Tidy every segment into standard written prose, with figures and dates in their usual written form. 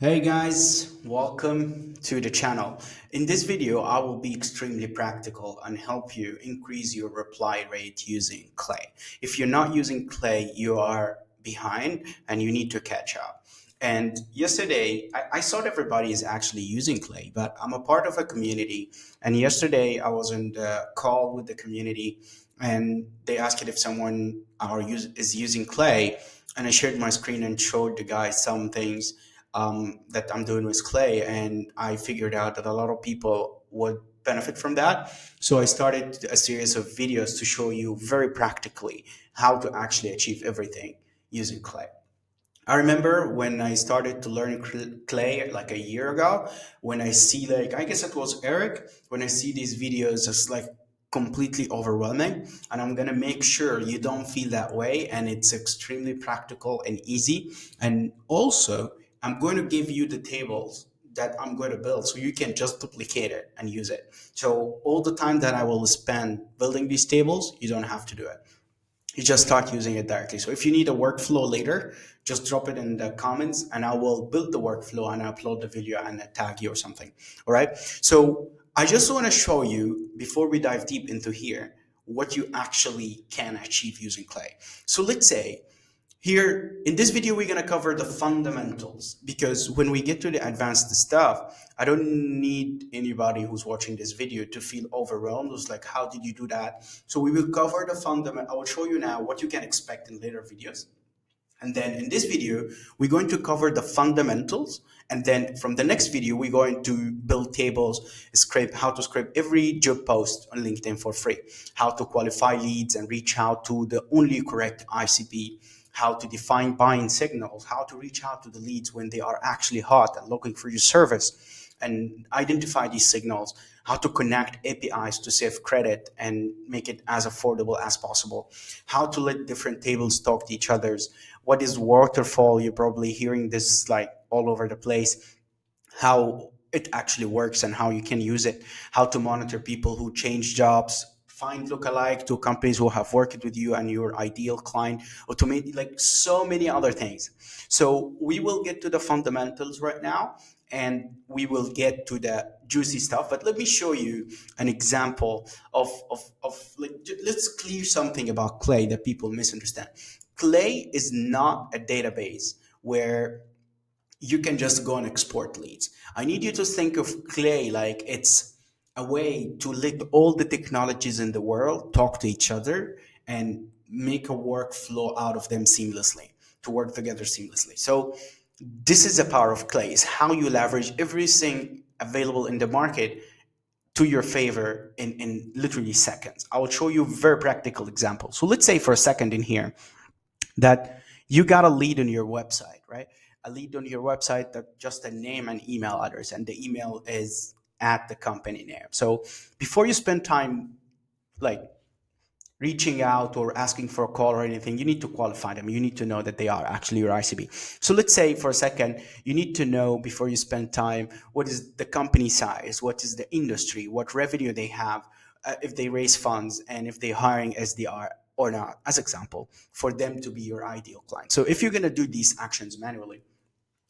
Hey guys, welcome to the channel. In this video, I will be extremely practical and help you increase your reply rate using Clay. If you're not using Clay, you are behind and you need to catch up. And yesterday, I thought everybody is actually using Clay, but I'm a part of a community. And yesterday, I was on the call with the community and they asked if someone is using Clay. And I shared my screen and showed the guys some things that I'm doing with Clay, and I figured out that a lot of people would benefit from that. So I started a series of videos to show you very practically how to actually achieve everything using Clay. I remember when I started to learn Clay like a year ago, when I see like, I guess it was Eric, when I see these videos, it's like completely overwhelming. And I'm going to make sure you don't feel that way. And it's extremely practical and easy. And also, I'm going to give you the tables that I'm going to build so you can just duplicate it and use it. So all the time that I will spend building these tables, you don't have to do it. You just start using it directly. So if you need a workflow later, just drop it in the comments and I will build the workflow and upload the video and tag you or something. All right. So I just want to show you before we dive deep into here what you actually can achieve using Clay. So let's say here in this video, we're going to cover the fundamentals because when we get to the advanced stuff, I don't need anybody who's watching this video to feel overwhelmed. It's like, how did you do that? So we will cover the fundament. I will show you now what you can expect in later videos. And then in this video, we're going to cover the fundamentals. And then from the next video, we're going to build tables, scrape how to scrape every job post on LinkedIn for free, how to qualify leads and reach out to the only correct ICP, how to define buying signals, how to reach out to the leads when they are actually hot and looking for your service and identify these signals, how to connect APIs to save credit and make it as affordable as possible, how to let different tables talk to each others, what is waterfall, you're probably hearing this like all over the place, how it actually works and how you can use it, how to monitor people who change jobs, find lookalike to companies who have worked with you and your ideal client, automate like so many other things. So we will get to the fundamentals right now and we will get to the juicy stuff. But let me show you an example of like, let's clear something about Clay that people misunderstand. Clay is not a database where you can just go and export leads. I need you to think of Clay like it's a way to let all the technologies in the world talk to each other and make a workflow out of them seamlessly, to work together seamlessly. So this is the power of Clay, is how you leverage everything available in the market to your favor in literally seconds. I will show you a very practical example. So let's say for a second in here that you got a lead on your website, right? A lead on your website that just a name and email address, and the email is at the company name. So before you spend time like reaching out or asking for a call or anything, you need to qualify them. You need to know that they are actually your ICB. So let's say for a second, you need to know before you spend time, what is the company size? What is the industry? What revenue they have? If they raise funds and if they're hiring SDR or not, as example, for them to be your ideal client. So if you're going to do these actions manually,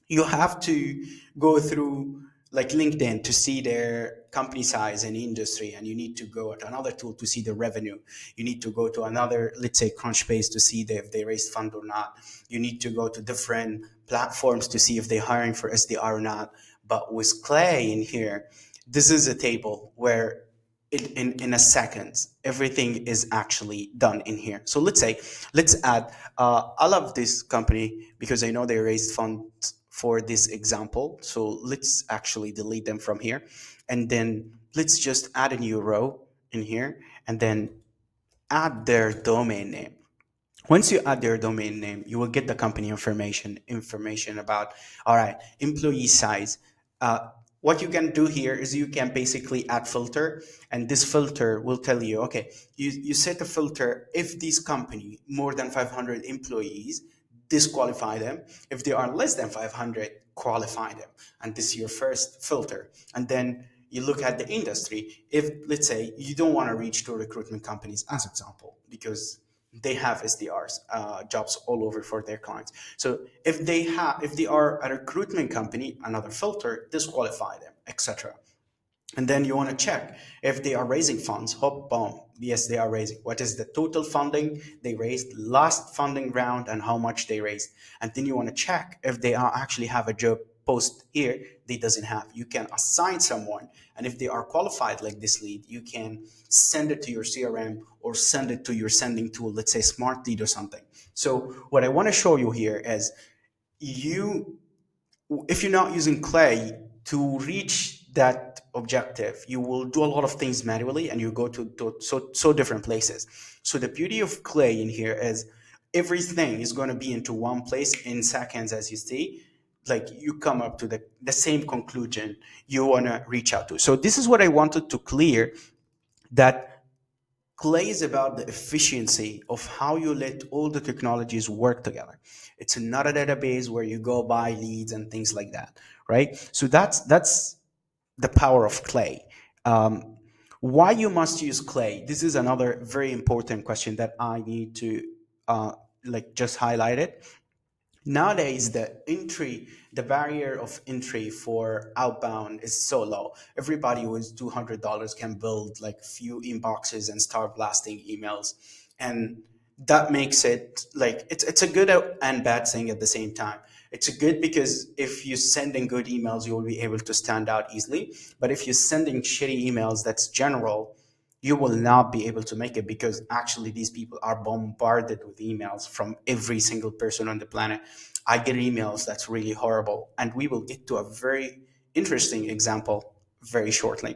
you have to go through like LinkedIn to see their company size and industry, and you need to go to another tool to see the revenue. You need to go to another, let's say, Crunchbase to see if they raised fund or not. You need to go to different platforms to see if they're hiring for SDR or not. But with Clay in here, this is a table where in a second everything is actually done in here. So let's say let's add I love this company because I know they raised funds for this example, so let's actually delete them from here and then let's just add a new row in here and then add their domain name. Once you add their domain name, you will get the company information about, all right, employee size. Uh, what you can do here is you can basically add filter, and this filter will tell you, okay, you set a filter if this company more than 500 employees, disqualify them. If they are less than 500, qualify them. And this is your first filter. And then you look at the industry. If let's say you don't want to reach to recruitment companies as example, because they have SDRs, jobs all over for their clients. So if they are a recruitment company, another filter, disqualify them, etc. And then you want to check if they are raising funds. Hop, boom. Yes, they are raising. What is the total funding they raised, last funding round, and how much they raised? And then you want to check if they are actually have a job post here they doesn't have. You can assign someone, and if they are qualified like this lead, you can send it to your CRM or send it to your sending tool, let's say Smart Lead or something. So what I want to show you here is you if you're not using clay to reach that objective, you will do a lot of things manually and you go to so different places. So the beauty of clay in here is everything is going to be into one place in seconds. As you see, like you come up to the same conclusion you want to reach out to. So this is what I wanted to clear, that clay is about the efficiency of how you let all the technologies work together. It's not a database where you go buy leads and things like that, right? So that's the power of clay. Um, why you must use clay? This is another very important question that I need to uh, like just highlight it. Nowadays the barrier of entry for outbound is so low. Everybody with $200 can build like few inboxes and start blasting emails, and that makes it like it's a good and bad thing at the same time. It's a good because if you send in good emails you will be able to stand out easily, but if you're sending shitty emails that's general, you will not be able to make it, because actually these people are bombarded with emails from every single person on the planet. I get emails that's really horrible, and we will get to a very interesting example very shortly.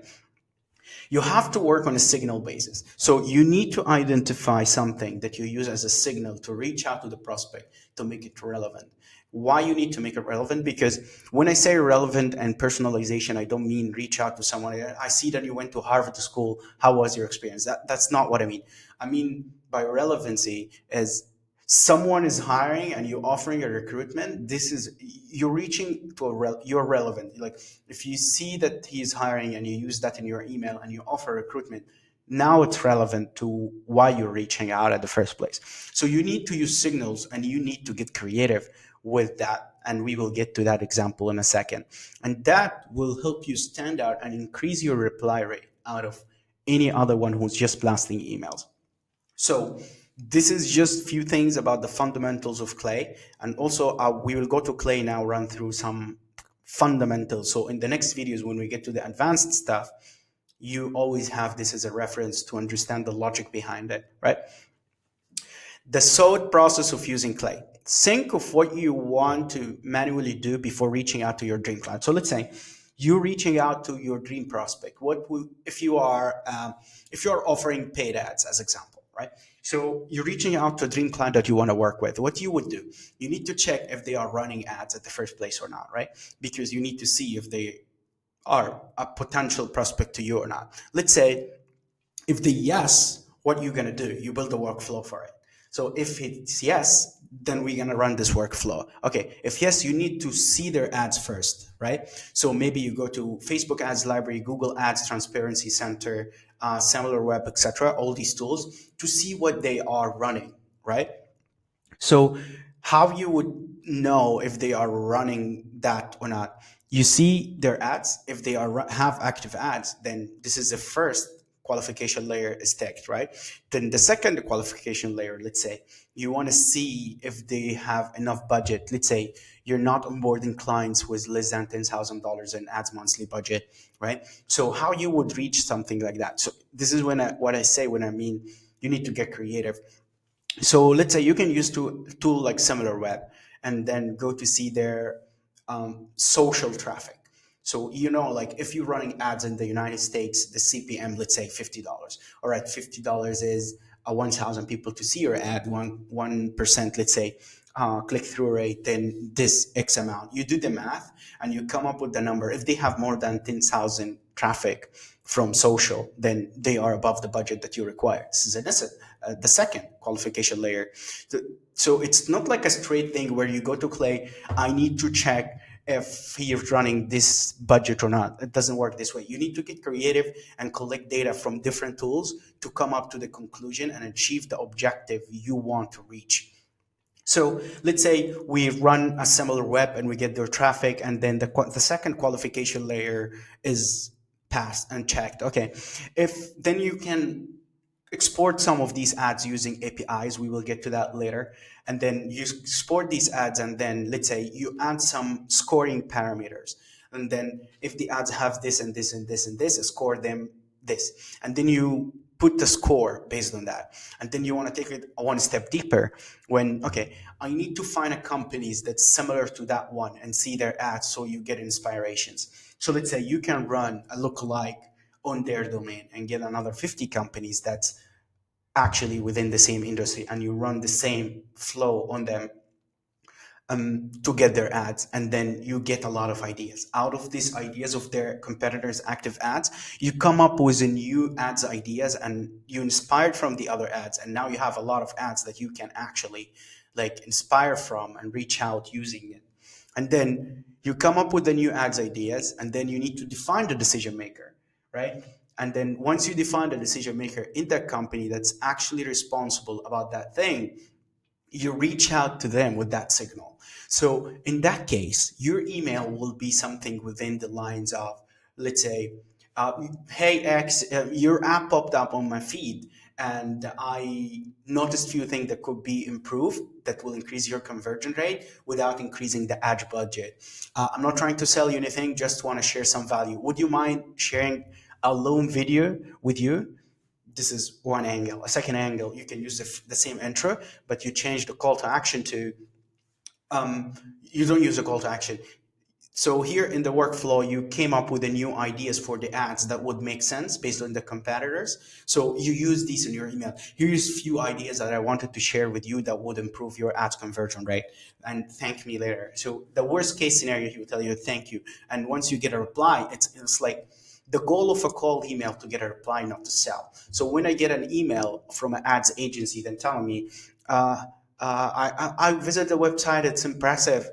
You have to work on a signal basis. So you need to identify something that you use as a signal to reach out to the prospect to make it relevant. Why you need to make it relevant? Because when I say relevant and personalization, I don't mean reach out to someone. I see that you went to Harvard School. How was your experience? That's not what I mean. I mean by relevancy is someone is hiring and you're offering a recruitment. This is you're reaching to you're relevant. Like if you see that he's hiring and you use that in your email and you offer recruitment, now it's relevant to why you're reaching out at the first place. So you need to use signals and you need to get creative with that, and we will get to that example in a second. And that will help you stand out and increase your reply rate out of any other one who's just blasting emails. So this is just few things about the fundamentals of clay, and also we will go to clay now, run through some fundamentals. So in the next videos, when we get to the advanced stuff, you always have this as a reference to understand the logic behind it, right? The thought process of using clay. Think of what you want to manually do before reaching out to your dream client. So let's say you're reaching out to your dream prospect. What will, if you're offering paid ads as example, right? So you're reaching out to a dream client that you want to work with. What you would do, you need to check if they are running ads at the first place or not, right? Because you need to see if they are a potential prospect to you or not. Let's say if the yes, what you're going to do, you build a workflow for it. So if it's yes, then we're going to run this workflow. Okay, if yes, you need to see their ads first, right? So maybe you go to Facebook Ads Library, Google Ads Transparency Center, SimilarWeb, etc., all these tools to see what they are running, right? So how you would know if they are running that or not? You see their ads. If they are have active ads, then this is the first qualification layer is ticked, right? Then the second qualification layer, let's say you want to see if they have enough budget. Let's say you're not onboarding clients with less than $10,000 in ads monthly budget, right? So how you would reach something like that? So this is what I say when I mean you need to get creative. So let's say you can use tool like SimilarWeb and then go to see their social traffic. So like if you're running ads in the United States, the CPM, let's say $50. All right, $50 is 1,000 people to see your ad, 1%, let's say, click through rate, then this X amount. You do the math and you come up with the number. If they have more than 10,000 traffic from social, then they are above the budget that you require. This is the second qualification layer. So it's not like a straight thing where you go to clay, I need to check if he's running this budget or not. It doesn't work this way. You need to get creative and collect data from different tools to come up to the conclusion and achieve the objective you want to reach. So let's say we run a similar web and we get their traffic, and then the second qualification layer is passed and checked. Okay, if then you can export some of these ads using APIs. We will get to that later. And then you export these ads, and then let's say you add some scoring parameters. And then if the ads have this and this and this and this, score them this. And then you put the score based on that. And then you want to take it one step deeper when, okay, I need to find a companies that's similar to that one and see their ads so you get inspirations. So let's say you can run a lookalike on their domain and get another 50 companies that's actually within the same industry, and you run the same flow on them to get their ads, and then you get a lot of ideas out of these ideas of their competitors active ads. You come up with a new ads ideas, and you inspired from the other ads, and now you have a lot of ads that you can actually like inspire from and reach out using it. And then you come up with the new ads ideas, and then you need to define the decision maker, right? And then once you define the decision maker in that company that's actually responsible about that thing, you reach out to them with that signal. So in that case, your email will be something within the lines of, let's say, hey X, your app popped up on my feed, and I noticed few things that could be improved that will increase your conversion rate without increasing the ad budget. I'm not trying to sell you anything, just want to share some value. Would you mind sharing a long video with you? This is one angle. A second angle, you can use the same intro, but you change the call to action to, you don't use a call to action. So here in the workflow, you came up with the new ideas for the ads that would make sense based on the competitors. So you use these in your email. Here's a few ideas that I wanted to share with you that would improve your ads conversion rate, and thank me later. So the worst case scenario, he will tell you thank you. And once you get a reply, it's like the goal of a cold email to get a reply, not to sell. So when I get an email from an ads agency then telling me, I visited the website, it's impressive.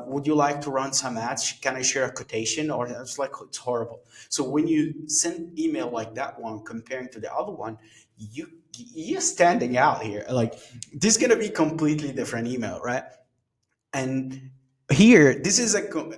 Would you like to run some ads? Can I share a quotation? Or it's like, it's horrible. So when you send email like that one comparing to the other one, you're standing out here. Like this is gonna be completely different email, right? And here this is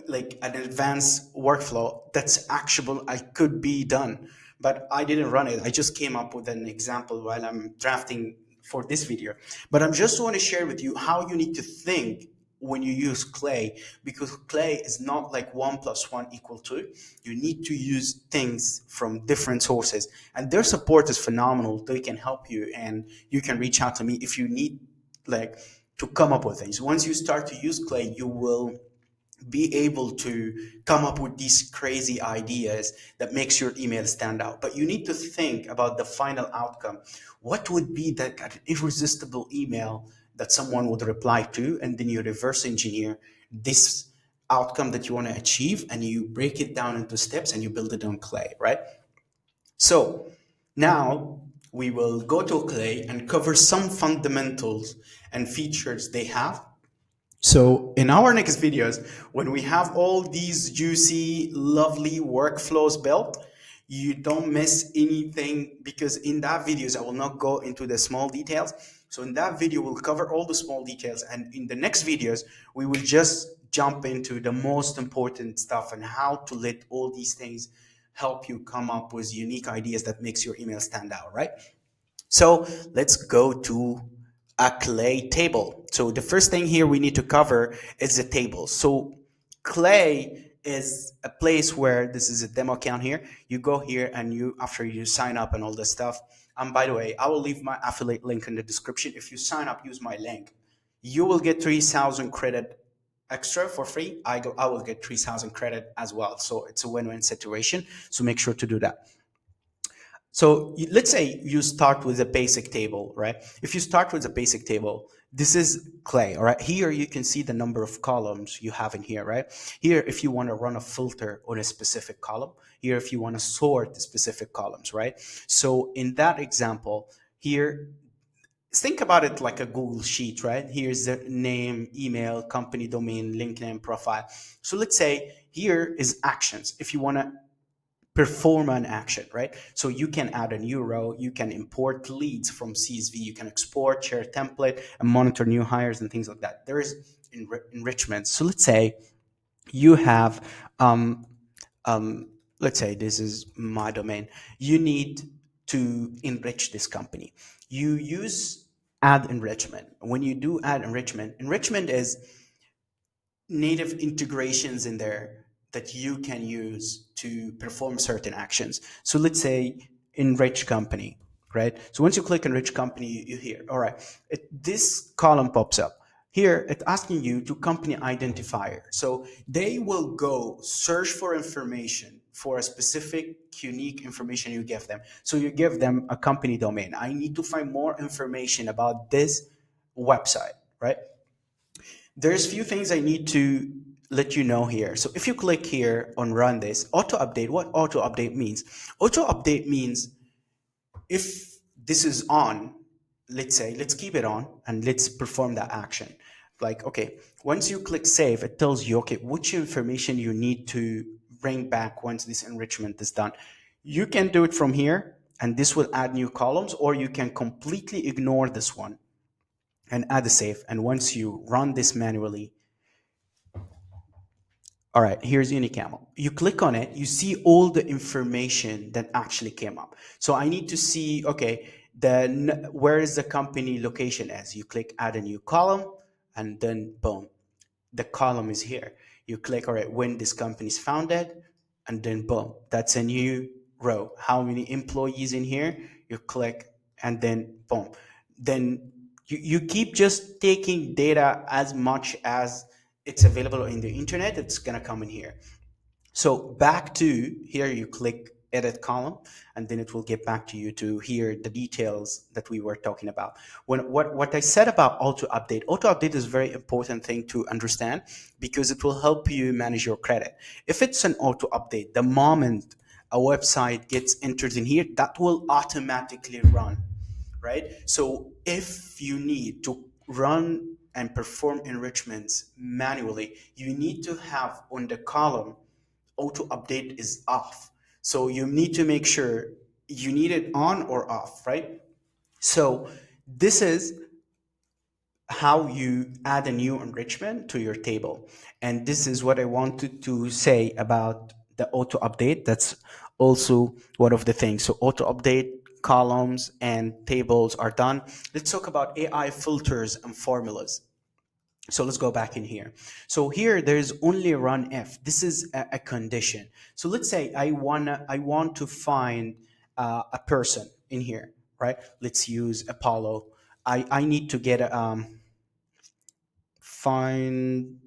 like an advanced workflow that's actionable. I could be done, but I didn't run it. I just came up with an example while I'm drafting for this video. But I'm just want to share with you how you need to think when you use clay, because clay is not like 1 + 1 = 2. You need to use things from different sources, and their support is phenomenal. They can help you, and you can reach out to me if you need like to come up with things. Once you start to use clay, you will be able to come up with these crazy ideas that makes your email stand out. But you need to think about the final outcome. What would be that irresistible email that someone would reply to, and then you reverse engineer this outcome that you want to achieve, and you break it down into steps and you build it on clay, right? So now we will go to clay and cover some fundamentals and features they have. So in our next videos, when we have all these juicy, lovely workflows built, you don't miss anything, because in that videos, I will not go into the small details. So in that video, we'll cover all the small details. And in the next videos, we will just jump into the most important stuff and how to let all these things help you come up with unique ideas that makes your email stand out, right? So let's go to a clay table. So the first thing here we need to cover is the table. So clay is a place where, this is a demo account here. You go here and you, after you sign up and all this stuff. By the way, I will leave my affiliate link in the description. If you sign up, use my link. You will get 3,000 credit extra for free. I will get 3,000 credit as well. So it's a win-win situation. So make sure to do that. So let's say you start with a basic table, right? If you start with a basic table, this is clay, all right? Here you can see the number of columns you have in here, right? Here, if you want to run a filter on a specific column, here, if you want to sort the specific columns, right? So in that example, here, think about it like a Google sheet, right? Here's the name, email, company domain, LinkedIn profile. So let's say here is actions. If you want to perform an action, right? So you can add a new row, you can import leads from CSV, you can export, share a template, and monitor new hires and things like that. There is enrichment. So let's say you have um, um, let's say this is my domain. You need to enrich this company. You use add enrichment. When you do add enrichment, enrichment is native integrations in there that you can use to perform certain actions. So let's say enrich company, right? So once you click enrich company, you hear, all right, this column pops up. Here, it's asking you to company identifier. So they will go search for information for a specific unique information you give them. So you give them a company domain. I need to find more information about this website, right? There's few things I need to let you know here. So if you click here on run this, auto update, what auto update means? Auto update means if this is on, let's say, let's keep it on and let's perform that action. Like, okay, once you click save, it tells you, okay, which information you need to bring back once this enrichment is done. You can do it from here and this will add new columns, or you can completely ignore this one and add a save. And once you run this manually, all right, here's Unicamel. You click on it, you see all the information that actually came up. So I need to see, okay, then where is the company location as? You click add a new column, and then boom, the column is here. You click, all right, when this company is founded, and then boom, that's a new row. How many employees in here? You click, and then boom. Then you keep just taking data as much as it's available in the internet, it's gonna come in here. So back to here, you click edit column, and then it will get back to you to hear the details that we were talking about. What I said about auto update is a very important thing to understand because it will help you manage your credit. If it's an auto update, the moment a website gets entered in here, that will automatically run, right? So if you need to run and perform enrichments manually, you need to have on the column auto update is off. So you need to make sure you need it on or off, right? So this is how you add a new enrichment to your table. And this is what I wanted to say about the auto update. That's also one of the things. So auto update, columns and tables are done. Let's talk about AI filters and formulas. So let's go back in here. So here there's only run if. This is a condition. So let's say I want to find a person in here, right? Let's use Apollo. I need to get a find.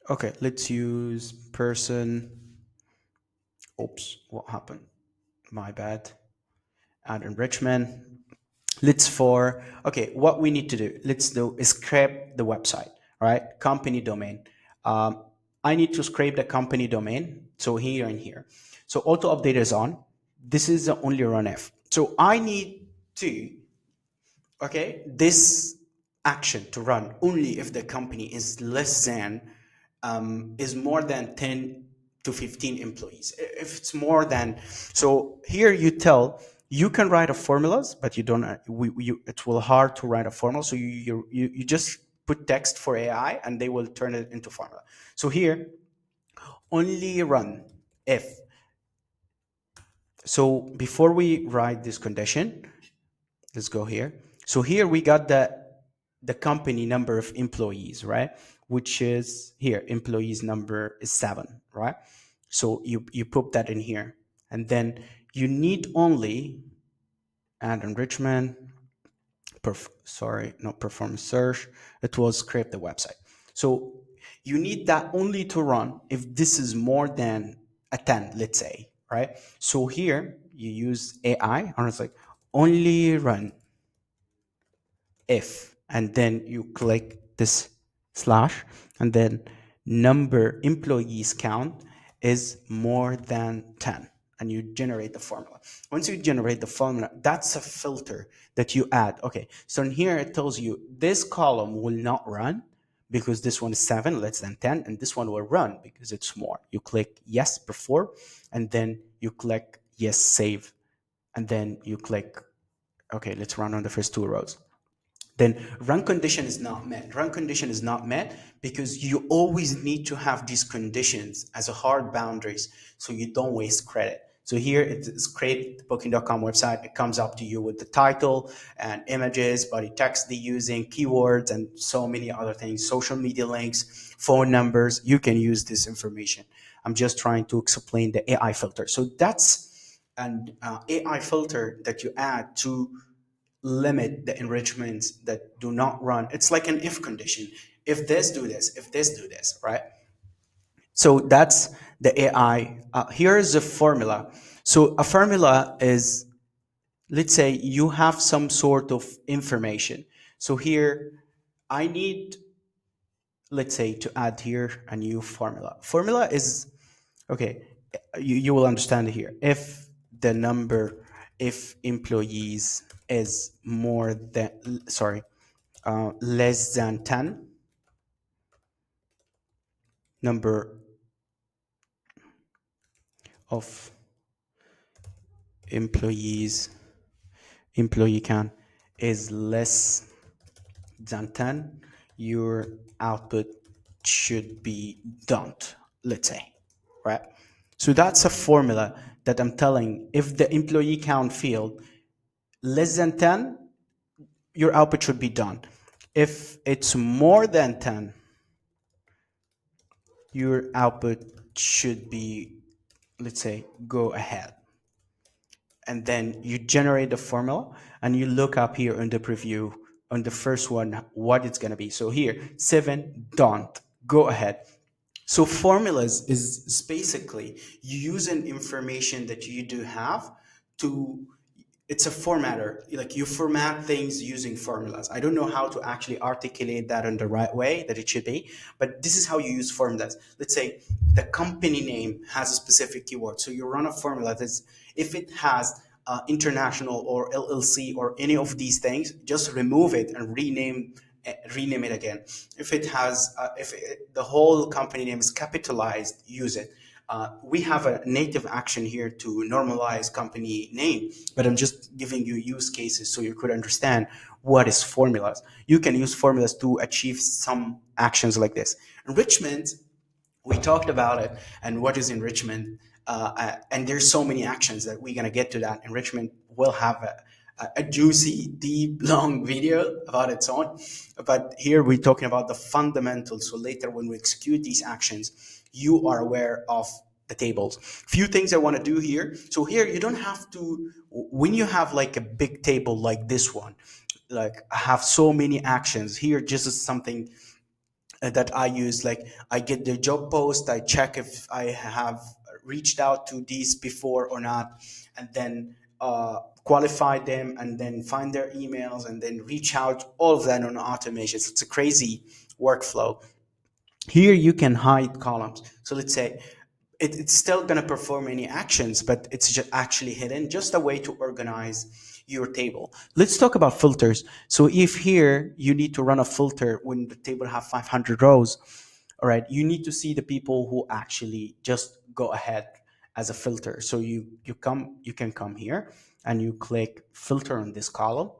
Okay, let's use person. Oops, what happened? My bad. Add enrichment. Let's for okay, what we need to do, let's do is scrape the website, right? Company domain. um, I need to scrape the company domain, so here and here. So auto update is on. This is the only run if. So I need to, okay, this action to run only if the company is less than is more than 10 to 15 employees. If it's more than, so here you tell, you can write a formulas, but you don't, it will hard to write a formula. So you just put text for AI and they will turn it into formula. So here, only run if. So before we write this condition, let's go here. So here we got the company number of employees, right? Which is here, employees number is 7, right? So you put that in here, and then you need only add enrichment, sorry, not perform search. It was scrape the website. So you need that only to run if this is more than a 10, let's say, right? So here you use AI, and it's like only run if, and then you click this slash, and then number employees count is more than 10, and you generate the formula. Once you generate the formula, that's a filter that you add. Okay, so in here it tells you this column will not run because this one is 7 less than 10, and this one will run because it's more. You click yes before, and then you click yes save, and then you click okay, let's run on the first two rows. Then run condition is not met. Run condition is not met because you always need to have these conditions as a hard boundaries so you don't waste credit. So here it's create the booking.com website. It comes up to you with the title and images, body text they're using, keywords, and so many other things, social media links, phone numbers. You can use this information. I'm just trying to explain the AI filter. So that's an AI filter that you add to limit the enrichments that do not run. It's like an if condition. If this, do this. If this, do this, right? So that's the AI. Here is a formula. So a formula is, let's say you have some sort of information. So here I need, let's say, to add here a new formula. Formula is, okay, you will understand it here. If the number, if employees is more than, sorry, less than 10, number of employees, employee count is less than 10, your output should be dumped, let's say, right? So that's a formula that I'm telling, if the employee count field less than 10, your output should be done. If it's more than 10, your output should be, let's say, go ahead. And then you generate the formula and you look up here in the preview on the first one what it's going to be. So here 7, don't, go ahead. So formulas is basically you using information that you do have to, it's a formatter. Like you format things using formulas. I don't know how to actually articulate that in the right way that it should be, but this is how you use formulas. Let's say the company name has a specific keyword, so you run a formula that's, if it has international or LLC or any of these things, just remove it and rename it again. If it has, the whole company name is capitalized, use it. We have a native action here to normalize company name, but I'm just giving you use cases so you could understand what is formulas. You can use formulas to achieve some actions like this. Enrichment, we talked about it, and what is enrichment, and there's so many actions that we're going to get to that. Enrichment will have a juicy, deep, long video about its own, but here we're talking about the fundamentals, so later when we execute these actions you are aware of the tables. Few things I want to do here. So here you don't have to, when you have like a big table like this one, like I have so many actions here, just as something that I use. Like I get the job post, I check if I have reached out to these before or not, and then qualify them, and then find their emails, and then reach out. All of that on automation. So it's a crazy workflow. Here you can hide columns. So let's say it's still going to perform any actions, but it's just actually hidden, just a way to organize your table. Let's talk about filters. So if here you need to run a filter when the table have 500 rows, all right, you need to see the people who actually just go ahead as a filter. So you can come here and you click filter on this column,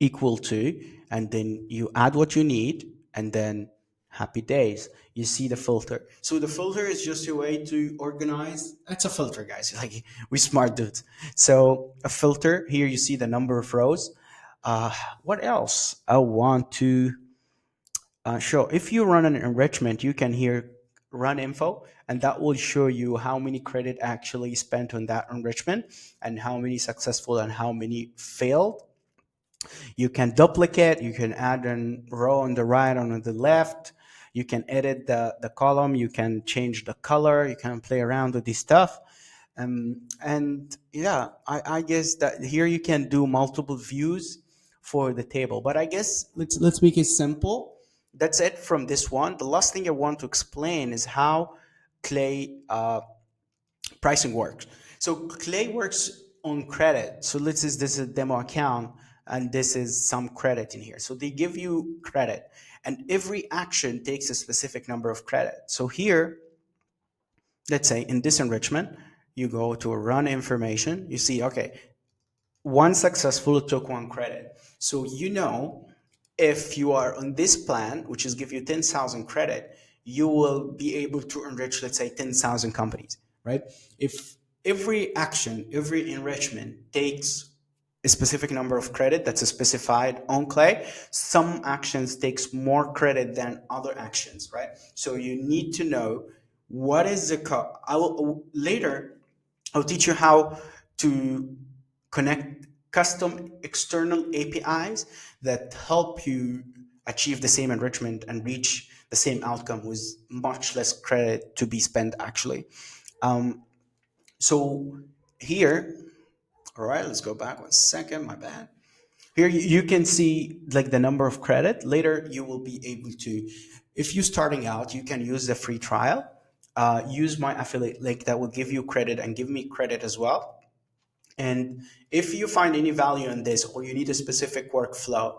equal to, and then you add what you need, and then happy days, you see the filter. So the filter is just a way to organize. It's a filter, guys. Like, we smart dudes. So a filter, here you see the number of rows. What else I want to show? If you run an enrichment, you can here run info, and that will show you how many credit actually spent on that enrichment, and how many successful and how many failed. You can duplicate, you can add a row on the right, on the left. You can edit the column, you can change the color, you can play around with this stuff. And yeah, I guess that here you can do multiple views for the table. But I guess let's make it simple. That's it from this one. The last thing I want to explain is how Clay pricing works. So Clay works on credit. So let's say this is a demo account and this is some credit in here. So they give you credit and every action takes a specific number of credit. So here, let's say in this enrichment, you go to run information, you see, okay, one successful took one credit. So you know if you are on this plan, which is give you 10,000 credit, you will be able to enrich, let's say, 10,000 companies, right? If every action, every enrichment takes a specific number of credit that's specified on Clay, some actions takes more credit than other actions, right? So you need to know what is the I will later I'll teach you how to connect custom external APIs that help you achieve the same enrichment and reach the same outcome with much less credit to be spent actually. Um, so here, all right, let's go back 1 second, my bad. Here you can see like the number of credit. Later you will be able to, if you're starting out, you can use the free trial. Use my affiliate link that will give you credit and give me credit as well. And if you find any value in this or you need a specific workflow,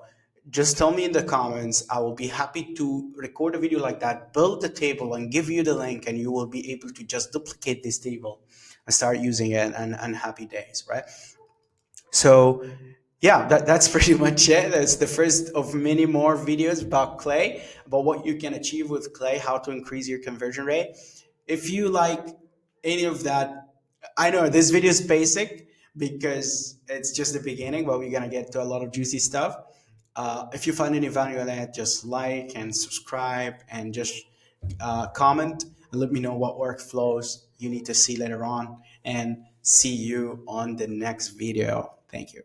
just tell me in the comments. I will be happy to record a video like that, build the table and give you the link, and you will be able to just duplicate this table and start using it and happy days, right? So yeah, that's pretty much it. That's the first of many more videos about Clay, about what you can achieve with Clay, how to increase your conversion rate. If you like any of that, I know this video is basic because it's just the beginning, but we're gonna get to a lot of juicy stuff. If you find any value in it, just like and subscribe and just comment and let me know what workflows you need to see later on. And see you on the next video. Thank you.